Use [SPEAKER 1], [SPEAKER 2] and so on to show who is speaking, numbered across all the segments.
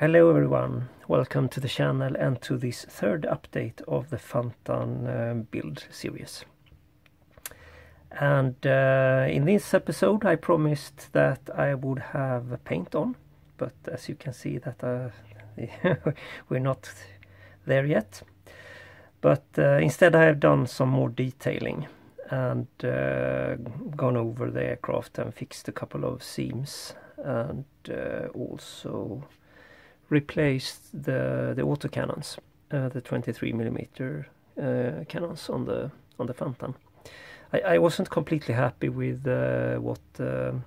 [SPEAKER 1] Hello everyone, welcome to the channel and to this third update of the Fantan build series. And in this episode I promised that I would have paint on, but as you can see that we're not there yet. But instead I have done some more detailing and gone over the aircraft and fixed a couple of seams and also replaced the autocannons, the 23mm cannons on the Fantan. I wasn't completely happy with what the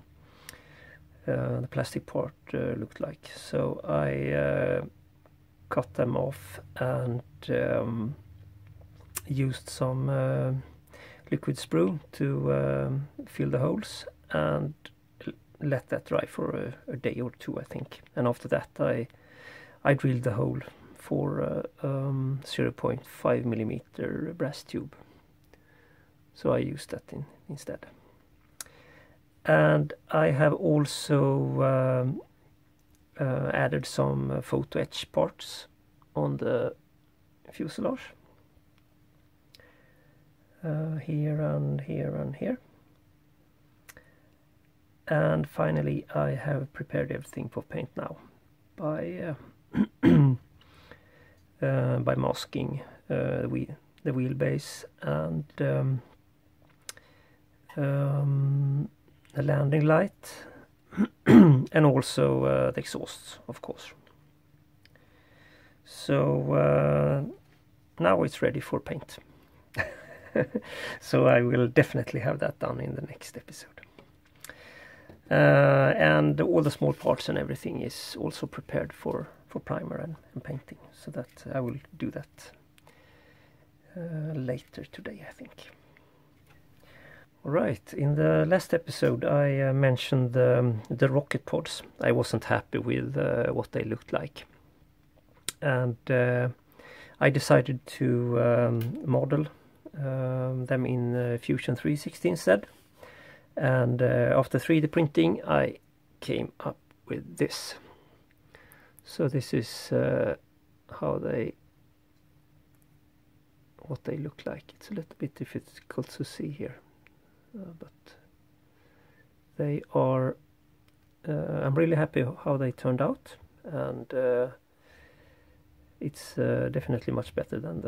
[SPEAKER 1] plastic part looked like, so I cut them off and used some liquid sprue to fill the holes and let that dry for a day or two, I think. And after that I drilled the hole for 0.5mm brass tube. So I used that instead. And I have also added some photo etch parts on the fuselage. Here and here and here. And finally I have prepared everything for paint now by by masking the wheelbase and the landing light and also the exhausts, of course. So now it's ready for paint. So I will definitely have that done in the next episode. And all the small parts and everything is also prepared for primer and painting, so that I will do that later today, I think. Alright, in the last episode I mentioned the rocket pods. I wasn't happy with what they looked like, and I decided to model them in Fusion 360 instead. And after 3D printing I came up with this. So this is what they look like. It's a little bit difficult to see here, but they are I'm really happy how they turned out, and it's definitely much better than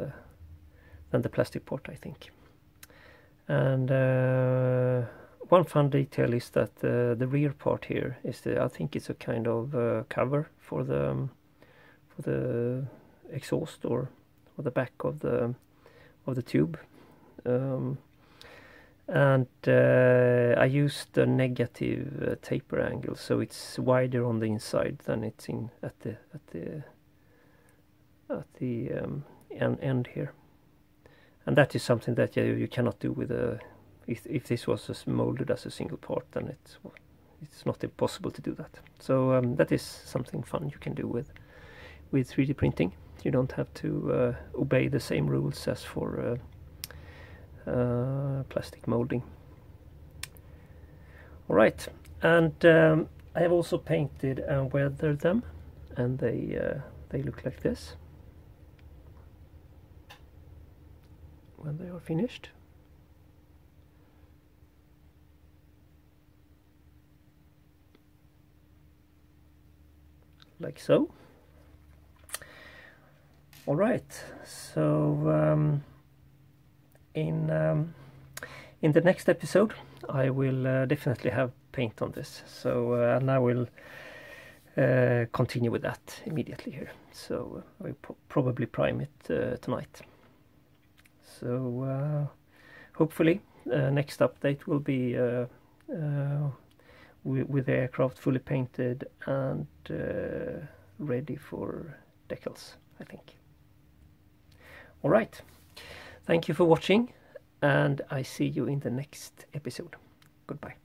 [SPEAKER 1] the plastic part, I think. And one fun detail is that the rear part here is I think it's a kind of cover for the exhaust or the back of the tube, And I used a negative taper angle, so it's wider on the inside than it's in at the end here. And that is something that you cannot do with a. If this was molded as a single part, then it's not impossible to do that. So that is something fun you can do with 3D printing. You don't have to obey the same rules as for plastic molding. All right, and I have also painted and weathered them, and they look like this when they are finished. Like so. All right, so in the next episode I will definitely have paint on this, so and I will continue with that immediately here. So I will probably prime it tonight. So hopefully next update will be with the aircraft fully painted and ready for decals, I think. All right, thank you for watching, and I see you in the next episode. Goodbye.